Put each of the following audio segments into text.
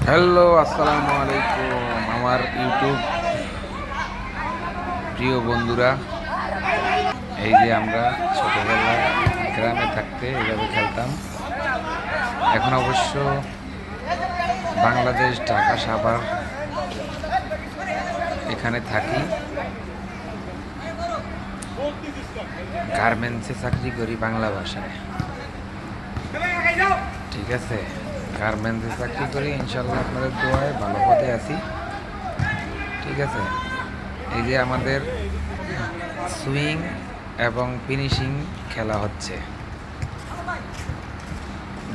Hello, আসসালামু আলাইকুম আমার ইউটিউব প্রিয় বন্ধুরা। এই যে আমরা ছোটবেলায় গ্রামে থাকতে এইভাবে খেলতাম। এখন অবশ্য বাংলাদেশ, ঢাকা, সাভার এখানে থাকি। গার্মেন্টসে চাকরি করি বাংলা ভাষায়, ঠিক আছে। গার্মেন্টসে চাকরি করি, ইনশাল্লাহ আপনাদের দোয়ায় ভালো পথে আছি, ঠিক আছে। এই যে আমাদের সুইং এবং ফিনিশিং খেলা হচ্ছে,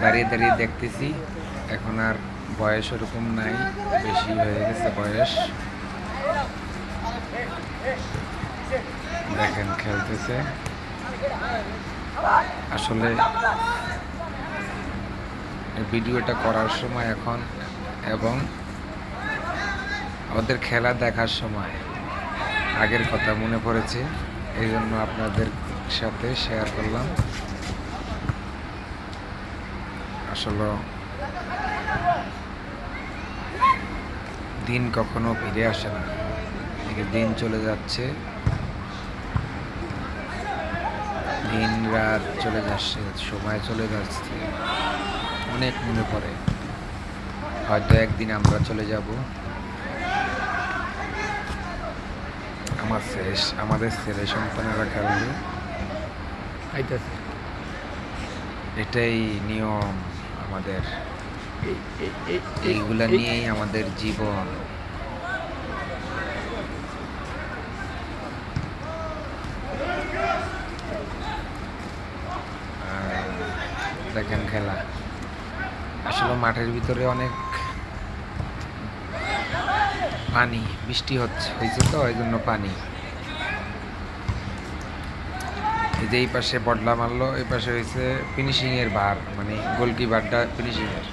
দাঁড়িয়ে দাঁড়িয়ে দেখতেছি। এখন আর বয়স ওরকম নাই, বেশি হয়ে গেছে বয়স। দেখেন খেলতেছে। আসলে ভিডিওটা করার সময় এখন এবং ওদের খেলা দেখার সময় আগের কথা মনে পড়েছে, এই জন্য আপনাদের সাথে শেয়ার করলাম। আসলে দিন কখনো ফিরে আসে না, দিন চলে যাচ্ছে, দিন রাত চলে যাচ্ছে, সময় চলে যাচ্ছে, অনেক মনে পড়ে। হয়তো একদিন আমরা চলে যাব। আমাদের ছেলে সন্তানেরা খেলবে, এটাই নিয়ম আমাদের। এইগুলা নিয়েই আমাদের জীবন। দেখেন খেলা, আসলে মাঠের ভিতরে অনেক পানি, বৃষ্টি হয়েছে তো এই জন্য পানি। এই যে এই পাশে বডলা মারলো, এই পাশে হয়েছে ফিনিশিং এর ভার, মানে গোলকিপারটা ফিনিশিং এর।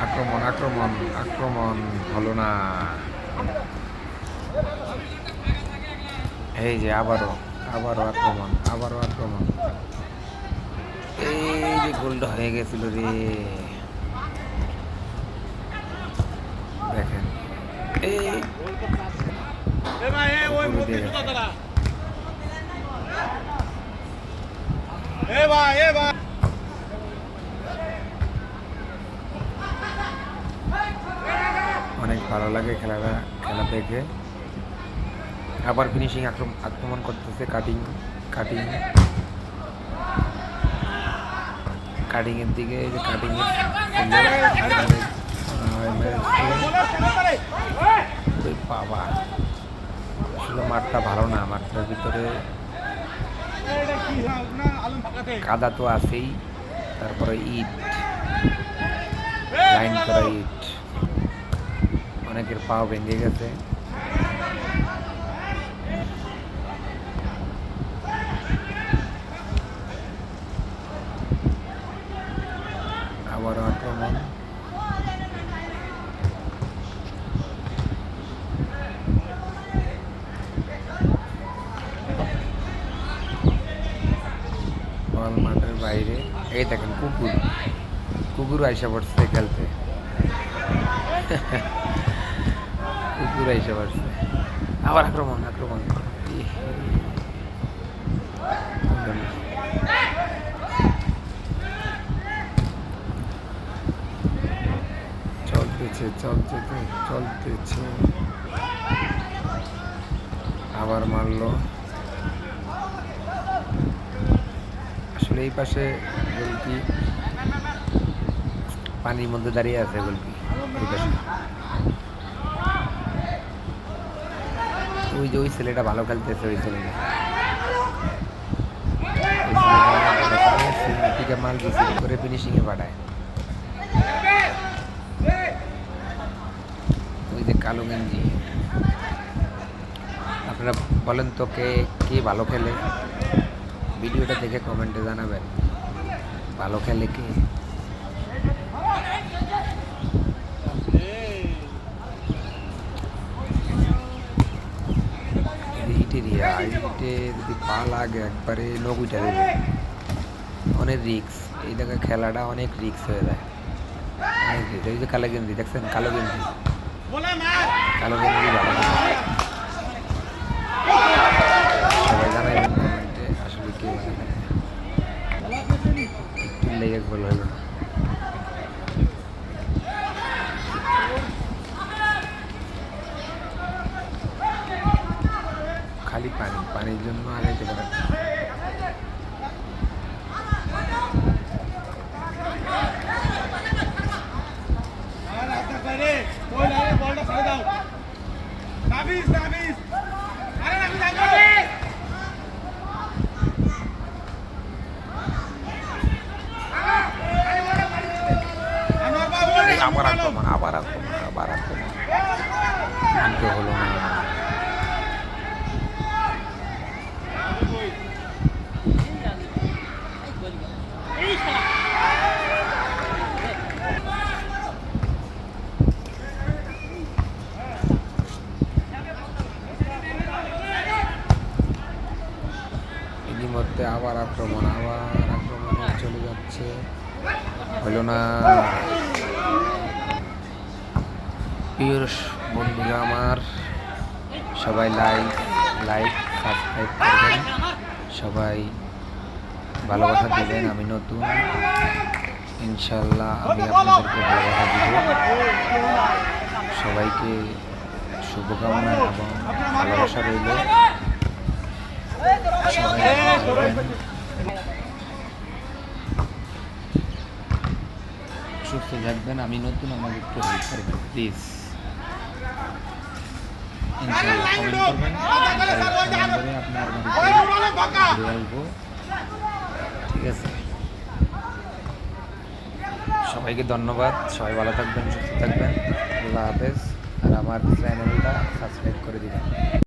আক্রমণ আক্রমণ আক্রমণ হলো না। এই যে আবারও আক্রমণ, আক্রমণ। এই যে গোলটা হয়ে গেছিল রে, দেখেন। অনেক ভালো লাগে খেলা দেখে। আবার ফিনিশিং আক্রমণ করতেছে, কাটিং এর দিকে। এই যে কাটিং এর বাবা, আসলে মাঠটা ভালো না, মাঠটার ভিতরে কাদা তো আছেই, তারপরে ইট, লাইন করা ইট, অনেকের পাও ভেঙে গেছে। আবারও আক্রমণ, বল মাঠের বাইরে। এই দেখেন কুকুর আইসা পড়ছে খেলতে। কুকুর আইসা পড়ছে। আবার আক্রমণ চলতেছে। আবার মারলো। আসলে এই পাশে গোলকি পানির মধ্যে দাঁড়িয়ে আছে, গোলকি এই পাশে। ওই যে ওই ছেলেটা ভালো খেলতেছে, ওই ছেলেটা মাল রিসিভ করে ফিনিশিং এ পাঠায়। ওই যে কালো গেঞ্জি। আপনারা বলেন তো কে ভালো খেলে? ভিডিওটা দেখে কমেন্টে জানাবেন ভালো খেলে কে। ইটে যদি পা লাগে একবারে নখ উঠে দেবে, অনেক রিক্স। এই জায়গায় খেলাটা অনেক রিক্স হয়ে যায়, অনেক রিক্স। গেঞ্জিটা, এই যে কালো গেঞ্জি দেখছেন, কালো গেঞ্জি, কালো গেঞ্জি ভালো লাগে। সবাই জানাইবেন কমেন্টে আসলে কে ভালো লাগে। একটু লেগে গোল হলো না। খালি পানি, পানির জন্য আগাইতে পারে। আবার আক্রমণ, আবার আক্রমণ, আবার আক্রমণ, কিন্তু হলো না। ইতিমধ্যে আবার আক্রমণ, আবার আক্রমণে চলে যাচ্ছে, হলো না। প্রিয় বন্ধুরা আমার, সবাই লাইক সাবস্ক্রাইব করবেন, সবাই ভালোবাসা দিবেন। আমি নতুন, ইনশাল্লাহ আমি আপনাদেরকে ভালোবাসা দিব। সবাইকে শুভকামনা এবং ভালোবাসা রইল। সবাই ভালো থাকবেন, সুস্থ থাকবেন। আমি নতুন, আমাকে একটু হেল্প করবেন প্লিজ। ইনশাআল্লাহ কমেন্ট করবেন, কমেন্ট করে আপনার বাড়িতে ঘুরে আসবো। ঠিক আছে, সবাইকে ধন্যবাদ। সবাই ভালো থাকবেন, সুস্থ থাকবেন। আল্লাহ হাফেজ। আর আমার চ্যানেলটা সাবস্ক্রাইব করে দিবেন।